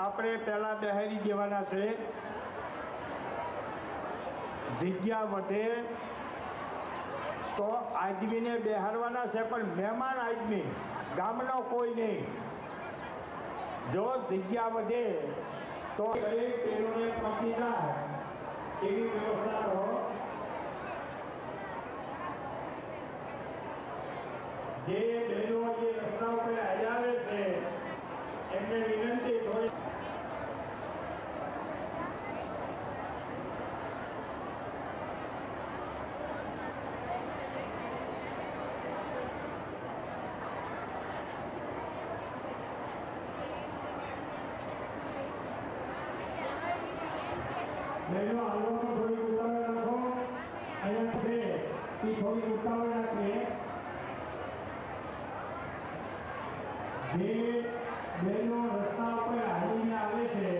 આપણે પહેલા બહેરી દેવાના છે, જગ્યા વધે તો આદમીને બેહારવાના છે, પણ મહેમાન આદમી, ગામનો કોઈ નહીં. જો જગ્યા વધે તો તેઓને પતી જાય એવી વ્યવસ્થા કરો. જે બહેનો જે રસ્તા ઉપર આવે છે એમને વિનંતી થોડી બહેનો હાલવામાં થોડી ઉતાવળ રાખો. અહીંયા છે એ થોડી ઉતાવળ રાખીએ. જે બહેનો રસ્તા ઉપર હાલીને આવે છે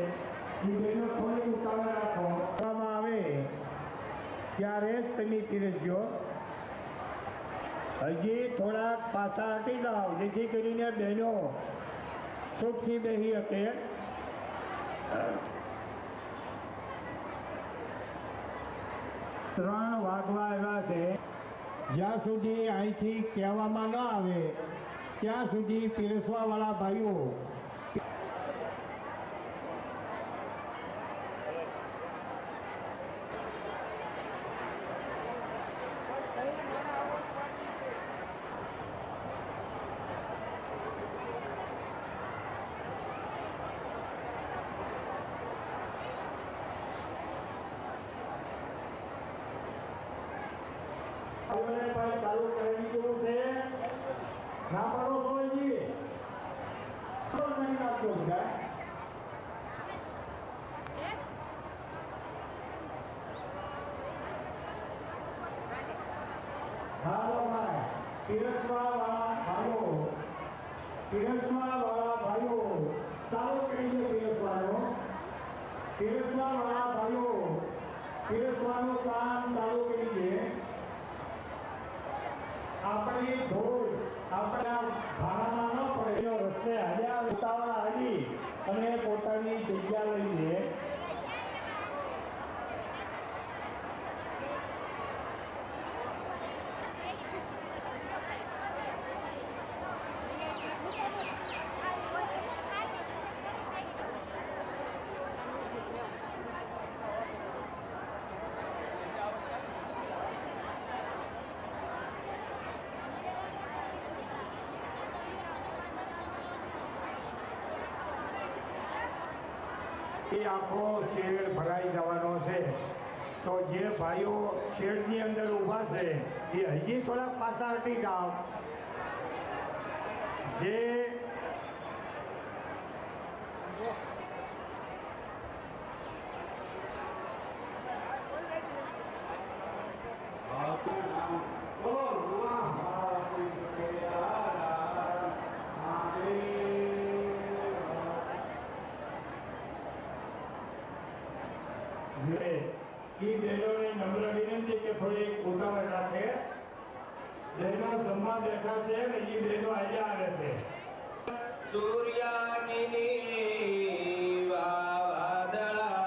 એ બહેનો થોડી ઉતાવળ રાખો. આવે ત્યારે જ તમે પીરસજો. હજી થોડાક પાછા હટી જાઓ જેથી કરીને બહેનો સુખથી બેસી શકે. 3 વાગવા આવ્યા છે. જ્યાં સુધી અહીંથી કહેવામાં ન આવે ત્યાં સુધી પીરસવાવાળા ભાઈઓ ચાલુ કરી દીધું છે. ના પાડો સોયજી નહીં નાખજો બધા. હાલો ભાઈ, પીરસવાવાળા ભાઈઓ ચાલુ કરી દે. પીરસવાવાળા ભાઈઓ પીરસવાનું કામ ચાલુ કરી દે. આપણી ધૂળ આપણા ભાડામાં ન પડે રસ્તે હલ્યા ઉતાવળા હાલી અને પોતાની જગ્યા લઈ લે. આખો શેડ ભરાઈ જવાનો છે. તો જે ભાઈઓ શેડની અંદર ઊભા છે એ હજી થોડાક પાછા હટી જાઓ. જે બહેનોને નમ્ર વિનંતી કે થોડી ઉતાવળ રાખે. બહેનો જમવા બેઠા છે ને એ બહેનો આજે આવે છે. સૂર્યાની વાદળા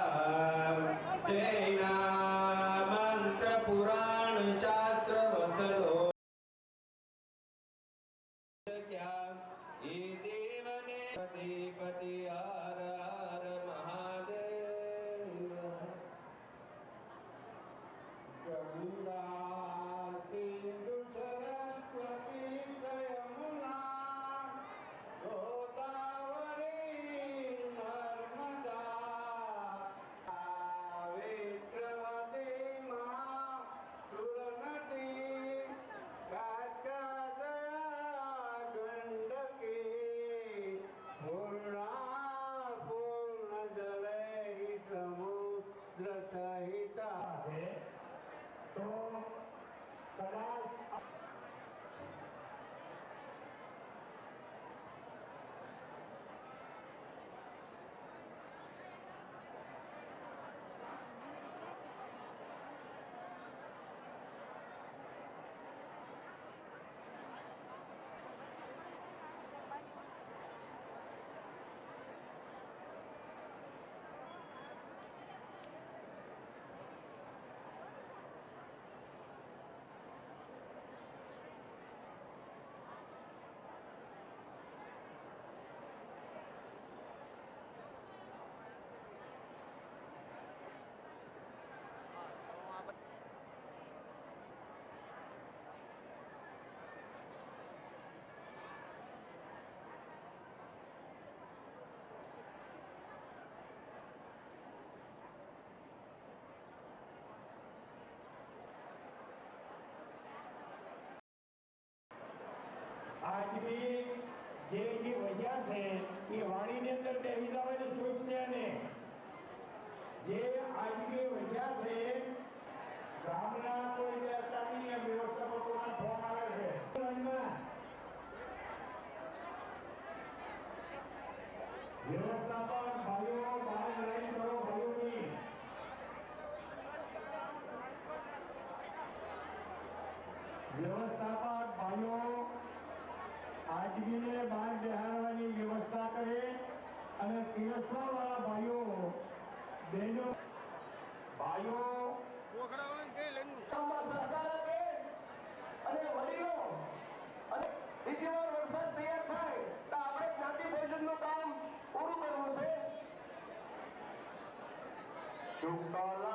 જૈના મંત્ર પુરાણ શાસ્ત્ર વસલો ક્યાં એ દેવને પતિ હર હર મહાદેવ. ગંગા સિંધુ સરસ્વતી યમુના ગોદાવરી નર્મદા સાવિત્રવતી મહા સુરનદી કાત્યાજયા ગંડકી પૂર્ણા આજની જે વજ્યા છે એ વાણીની અંદર બેસી જવાની છૂટ છે ને જે આજની વજ્યા છે ગામના કોઈ બે અત્યારની વ્યવસ્થાપકોના ફોન આવે છે વ્યવસ્થાપક ભાઈઓ બહાર લાઈન કરો ભાઈઓની વ્યવસ્થાપક ભાઈઓ આજમીને બહાર બેહાડવાની વ્યવસ્થા કરે અને પીરસવા વાળા ભાઈઓ બહેનો ભાઈઓ સરકાર આપે અને વડીલો અને બીજી વાર વરસાદ તૈયાર થાય તો આપણે જ્ઞાતિ ભોજનનું કામ પૂરું કરવું છે. શુક્લા